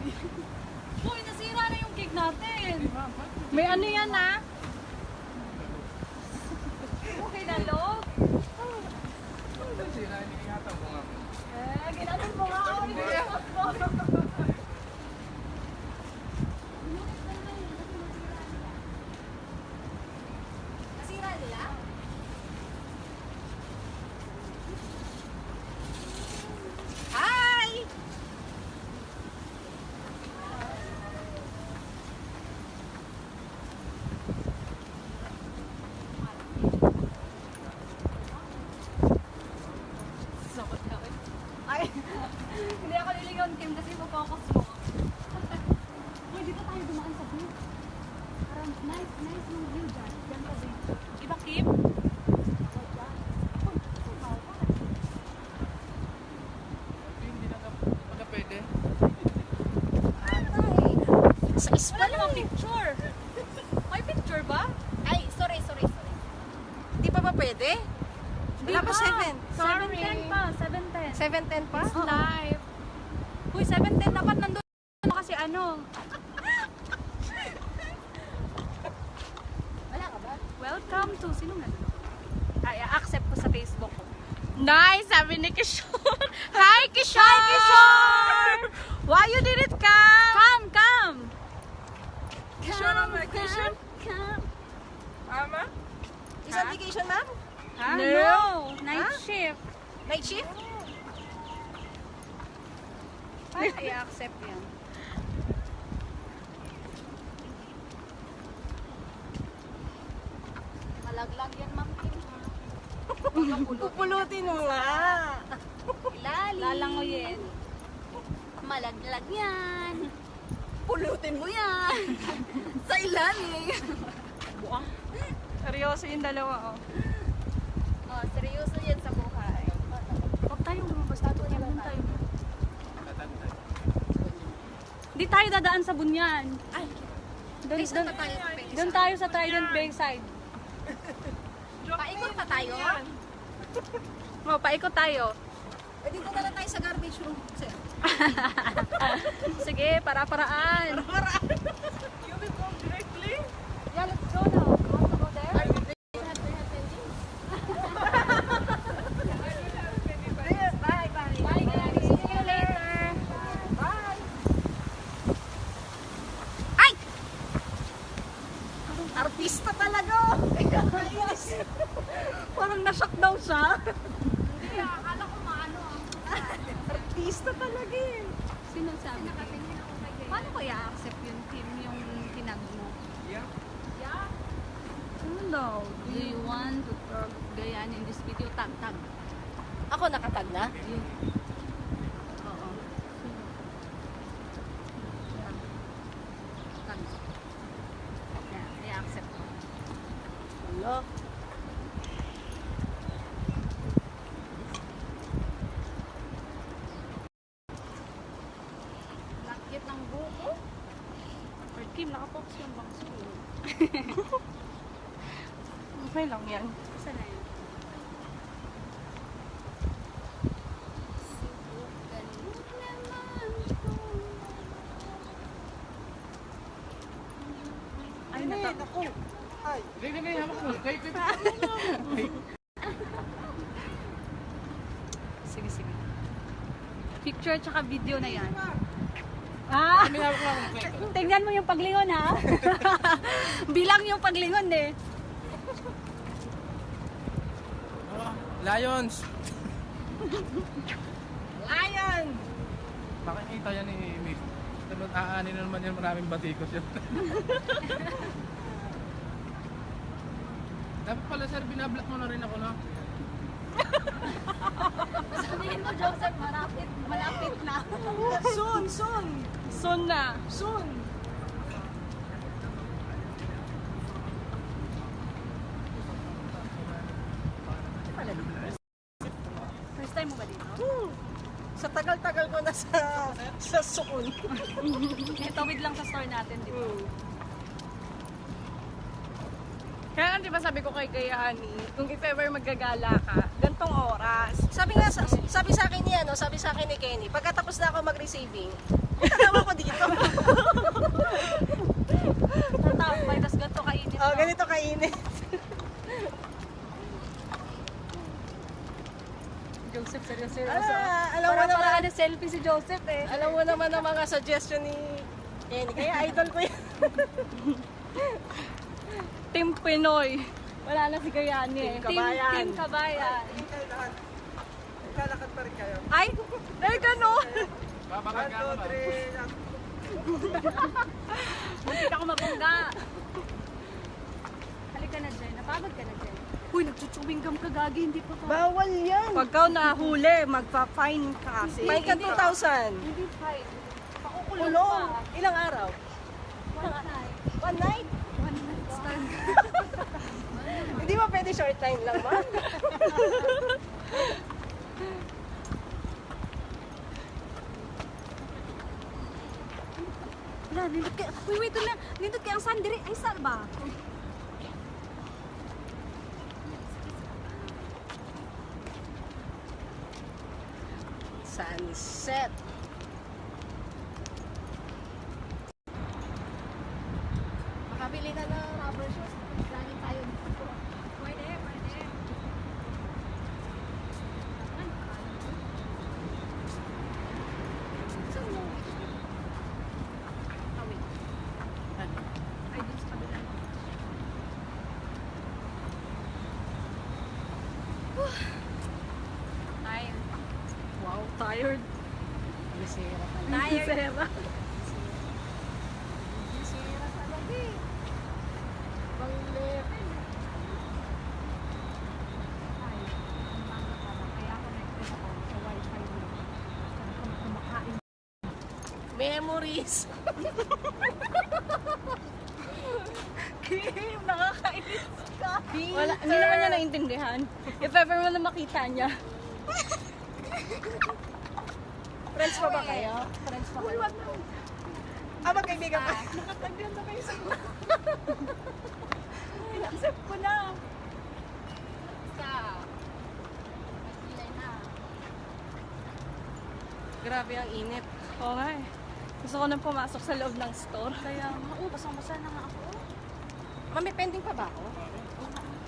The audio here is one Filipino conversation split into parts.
Uy, nasira na yung cake natin. May ano yan ha? Okay na, log? Ginatong mo nga ako. Nasira nila? Hi! Ay, hindi ako liligawan, Kim, kasi focus mo. Uy, dito tayo dumaan sa view. Parang nice yung view dyan. Diyan pa din. Diba, Kim? Hindi na pwede. Wala namang picture. May picture ba? Ay, sorry. Di pa ba pwede? Wala pa 7. 7:10 pa, 7:10. 7:10 pa? It's live. Uy, 7:10 dapat nandun kasi ano. Wala ka ba? Welcome to, sino nga? Ay, accept ko sa Facebook ko. Nice, sabi ni Kishore. Hi, Kishore! Hi, Kishore! Why you didn't come? Come! Kishore on vacation? Come. Mama? Isang vacation, ma'am? Ha? No! Night shift. Night shift? Paano i-accept yan? Malaglag yan, Ma'am Kim. Pupulutin mo nga. Ilalim. Lalangoyin. Malaglag yan. Pulutin mo yan. Sa ilalim. Buang. Seryoso yung dalawa, oh. Oh, seryoso yan sa buhay. Huwag tayong lumabas dito. Doon tayo. Hindi tayo dadaan sa Bunyan. Ay, Doon tayo sa Trident Bayside. paikot pa tayo. Oh, paikot tayo. Eh, dito na lang tayo sa garbage room, sir. Sige, para-paraan. You will go directly? Yeah, let's go now. You want to go there? Bye. Bye, guys. See you later. Bye. Ay! Artista talaga. Parang na-shock daw siya. Hindi, akala ko maano. Artista talaga eh. Sino sabi? Nakatingin ako kay Gay. Paano ko i-accept yung team, yung tinag mo? Yeah. Yeah. Ano daw? Do you want to gayan in this video? Tag. Ako nakatag na? Yun. Oo. Tag. Yeah, i-accept ko. Hello? Lakit ng buko. Or Kim, nakapox yung bangso. Okay lang yan. Saan na yun? Ay, Ako. Ay. Hindi, hawak mo. Kay Sige. Picture tsaka video na yan. Ah! May hawak lang ako. Tingnan mo yung paglingon ha. Bilang yung paglingon eh. Lions! Lion! Makikita yan ni Mick. Aanin na naman yan, maraming batikos yan. Dapat pala sir, binablock mo na rin ako, no? Sabihin mo, Joseph, malapit na. Soon! Soon na. Soon! First time mo ba dito? Sa tagal-tagal ko na sa Suon. Tawid lang sa store natin, di ba? Kaya nga, di ba sabi ko kay Gayani, kung if ever maggagala ka, gantong oras. Sabi sa akin niya, no, sabi sa akin ni Kenny, pagkatapos na ako mag-receiving, Tama ko dito. Tatambay, tas ganito kainit. Oh, ganito kainit. Joseph, seryoso. Alam mo naman, Para selfie si Joseph eh. alam mo naman ang mga suggestion ni Kenny. Kaya idol ko yan. Team Pinoy. Wala na si Gayani eh. Team Kabayan. Team Kabayan. Lalakad pa rin kayo. Ay! Ay, gano'n! Babaka ka ba? Hindi ako mabangga. Halika na, Jen. Napagod ka na, Jen. Uy, nagchuchubinggam ka, Gagi. Hindi pa ka. Bawal yan. Pagka nahuli, magpa-fine ka kasi. May ka 2,000. Hindi fine. Pakukulong Kulong. pa. Ilang araw? One night. One night? One night stand. Hindi ba pwede short time lang, ma? Wala, nindot ka. Uy, wait lang. Nindot ka ang sandiri. Ay, saan ba? Sunset. Makabili na ng rubber shoes. Lagi tayo dito. Pwede, pwede. Ay, dun sa kabila. Tired. Wow, tired. Bisera pala. Tired. Bisera talaga eh. Bang level. Kaya ako nag-press ako sa wifi mo. Sabi ko, kumakain. Memories. Kim, nakakainis ka. Wala, hindi naman niya naintindihan. If ever mo na makita niya. Friends pa ba kayo? Friends pa kayo. Ah, magkaibigan pa. Nakatagyan na kayo sa in-accept ko na. Grabe ang init. Oo nga eh. Gusto ko nang pumasok sa loob ng store. Kaya, basang-basa na nga ako. Mami, pending pa ba ako?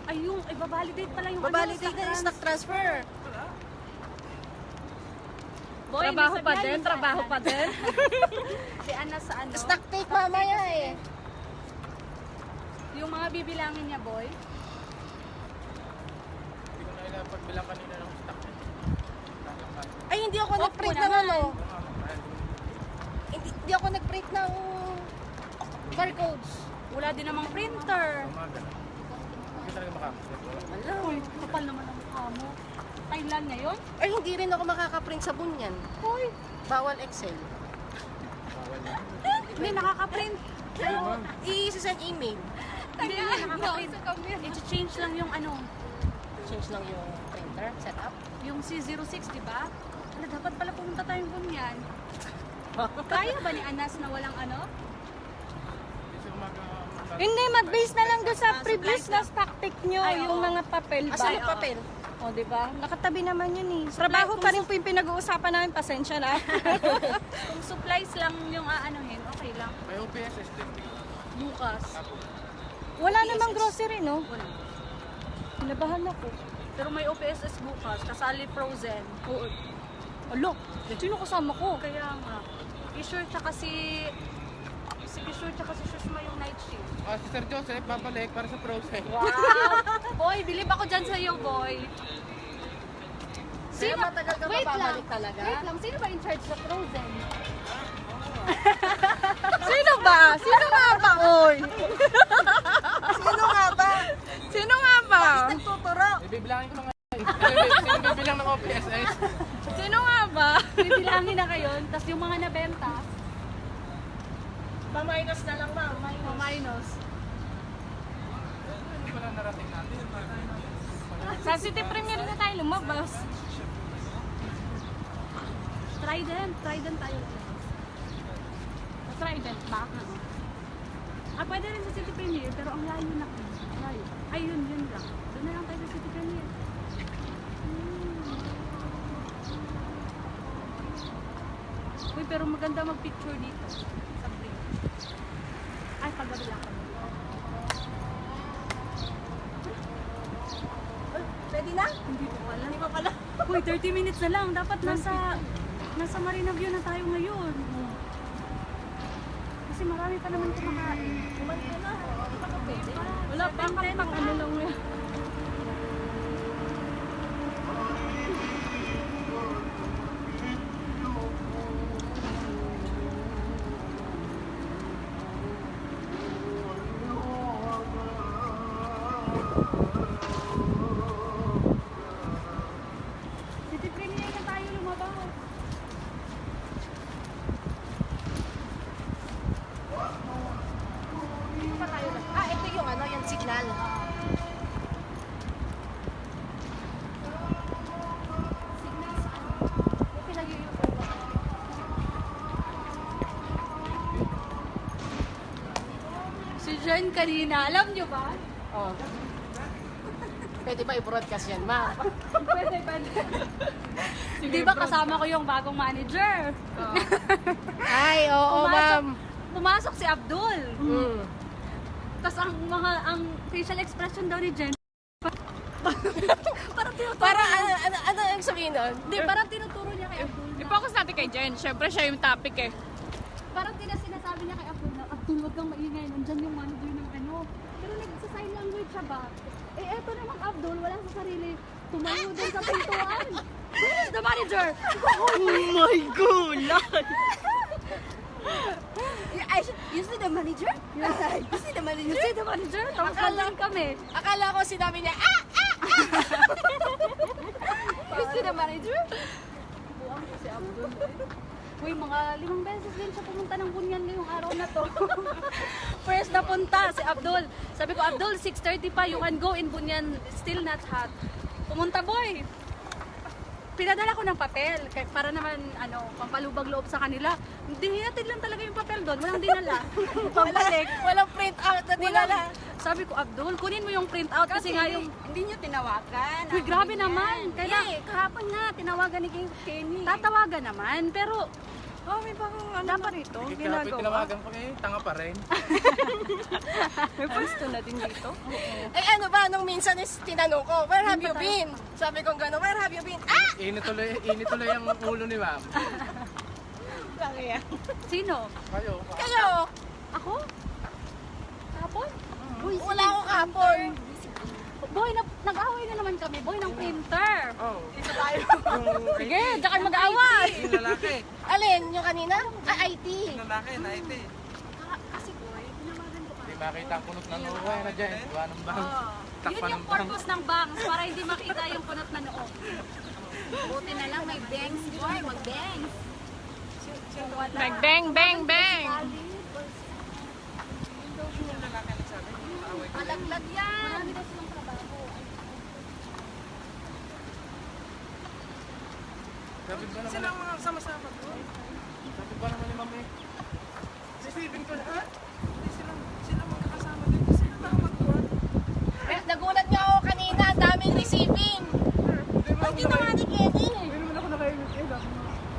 Ay, yung, ibabalidate pala yung Babalidate na yung stock transfer. Boy, Trabaho hindi pa sabihan din, yung trabaho sa pa din. Si Ana sa ano? Stock take mamaya eh. Yung mga bibilangin niya, boy. Hindi ko na ilang pagbilang kanina ng stock. Ay, hindi ako Off nag-print mo ng naman. ano. Hindi ako nag-print ng barcodes. Wala din namang printer. Umaga na. Hindi talaga makakasya. Uy, kapal naman ang mukha mo. Thailand ngayon? Ay, hindi rin ako makaka-print sa bunyan. Uy, Bawal Excel. Bawal na. hindi nakaka-print. Ayun, ma'am. I-send email. Hindi nga nakaka-print. I-change lang yung ano, Change lang yung printer, setup. yung C06, di ba? Ano, dapat pala pumunta tayong bunyan. Kaya ba ni Anas na walang ano? Kasi umaga. Hindi, mag-base na lang doon sa previous na stock pick nyo, Ay, yung oo. mga papel ba? Asan yung papel? O, di ba? Nakatabi naman yun eh. Trabaho pa rin po yung pinag-uusapan namin, pasensya na. Kung supplies lang yung aanuhin, okay lang. May OPS, STP. Bukas. Tapos, Wala namang grocery, no? Wala. Kinabahan ako. Pero may OPSS bukas, kasali frozen. Oo. Alo, sino kasama ko? Kaya nga. Kishore tsaka si Kishore tsaka si Shushma yung night shift. si Sir Joseph, babalik para sa process. Wow! Boy, bilib ako dyan sa'yo, boy. Sino? Matagal ka Wait lang. babalik talaga? Wait lang, sino ba in charge sa frozen? Sino ba? Sino nga ba, oy? Sino nga ba? Sino nga ba? Nagtuturo. Ibibilangin ko mga Sino bibilang ng OPSS? Sino nga ba? Bibilangin na kayo, tapos yung mga nabenta, Pa-minus na lang, ma'am. minus. Ano pala narating natin? Sa City Premier na tayo lumabas. Trident tayo. Trident ba? Ah, pwede rin sa City Premier, pero ang layo na. Layo. Ay, yun lang. Doon na lang tayo sa City Premier. Uy, Uy, pero maganda mag-picture dito. Sa break. Ay, paggabi lang kami. Pwede na? Hindi ko pala. Hindi pa pala. Uy, 30 minutes na lang. Dapat nasa Marina View na tayo ngayon. Kasi marami pa naman kumakain. Kumain ka na. Hindi pa ka pwede. Wala pa ang ano lang yan. City Premier na tayo lumabas. Dito pa tayo lang. Ah, ito yung ano, yung signal. Signal sa ano? Yung pinag-iupan ba? Si Jen kanina, alam nyo ba? Oh. Pwede ba i-broadcast yan, ma? Pwede ba? Di ba kasama ko yung bagong manager? Ay, oo, Pumasok- Pumasok si Abdul. Mm. Tapos ang facial expression daw ni Jen. Parang tinuturo. Para, ano yung sabihin nun? Hindi, parang tinuturo niya kay Abdul. na- I-focus natin kay Jen. Siyempre, siya yung topic eh. Parang sinasabi niya kay Abdul na, Abdul, wag kang maingay. Nandyan yung manager ng ano. Pero nagsa-sign language siya ba? Eh, eto namang Abdul, wala sa sarili. Tumayo doon sa pintuan. Where's the manager? Oh my God! You see the manager? You see the manager? You see the manager? Tapos nandun kami. Akala ko sinabi niya, You see the manager? Buang ko si Abdul. Uy, mga 5 beses din siya pumunta ng Bunyan ngayong araw na to. First na punta si Abdul. Sabi ko, Abdul, 6:30 pa, you can go in Bunyan, still not hot. Pumunta boy. Pinadala ko ng papel para naman pampalubag loob sa kanila. Dinatid lang talaga yung papel doon, walang dinala. Pampalik. Walang print out na dinala. Sabi ko, Abdul, kunin mo yung print out kasi nga yung Hindi niyo tinawagan. Uy, grabe naman. Kaya, kahapon nga, tinawagan ni Kenny. Tatawagan naman, pero May bagong ano dapat rito. Kahit tinawagan ko tanga pa rin. May pwesto na din dito. Eh ano ba, nung minsan is tinanong ko, where have you been? Sabi ko gano'n, where have you been? Init tuloy ang ulo ni ma'am. Kaya. sino? Kayo. Kayo, Ako? Kapon? wala akong kapon. Boy, nag-away na naman kami. Boy, ng printer. Oh. Sige, diyan kayo mag-away. Yung lalaki. Alin, yung kanina? IT. Yung lalaki, na IT. Kasi boy, tinawagan ko Hindi makita ang punot ng uway na dyan. Gawa ng bang. Yun Takpan yung ng bang. purpose ng bangs para hindi makita yung punot na noo. Buti na lang may bangs, boy. Mag-bangs. Bang, bang, bang, bang! Malaglag yan. Marami daw silang trabaho. Sabi ba naman? Sila ang mga sama-sama doon. Sabi ba naman ni ma'am eh? Sisipin ko lahat. Sila magkakasama din kasi sila magkuhan. Nagulat nga ako kanina, ang daming receiving. Ang ginawa ni Kenny. Hindi naman ako nakaimit eh.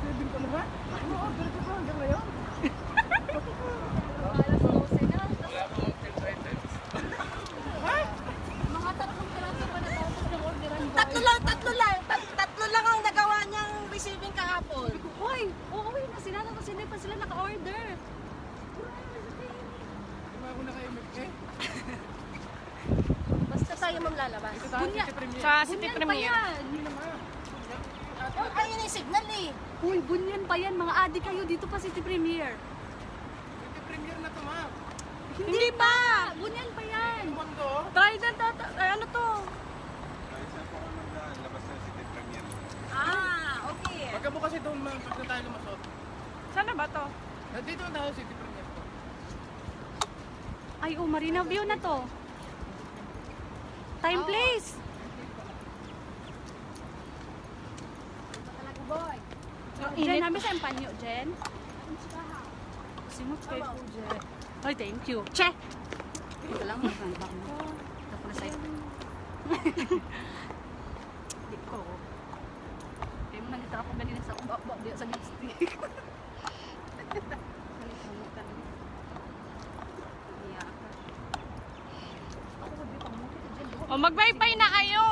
Sisipin ko lahat. Ano, order ko pa hanggang ngayon. Alam ko sila. Wala akong field items. Mga 3 piraso pa na tapos ng orderan. boy. Tatlo lang ang nagawa niyang receiving kahapon. Hoy, uuwi na sila. Tapos hindi pa sila naka-order. Hindi ba ako nakaimit eh? Basta tayo maglalabas. Ito tayo Bunya. si Premier. Sa City Bunyan pa Premier. yan. Hindi naman. Oh, ayun yung signal eh. Uy, bunyan pa yan. Mga adi kayo dito pa City Premier. City Premier na to ma'am. Hindi pa! Bunyan pa yan. Mundo. Trident, ano to? Okay. Pagka mo kasi doon ma'am, pag na tayo lumasot. Sana ba to? Nandito na tayo City Premier ko. Ay, Marina View na to. Time, place. Talaga boy. Jen, namin sa empanyo, Jen. Simot kayo po, Jen. Ay, thank you. Che! Ito lang, magandang mo. Ito ko na sa'yo. Hindi ko. Kaya mo nandito ako ganina sa lipstick. O mag-bye-bye na kayo.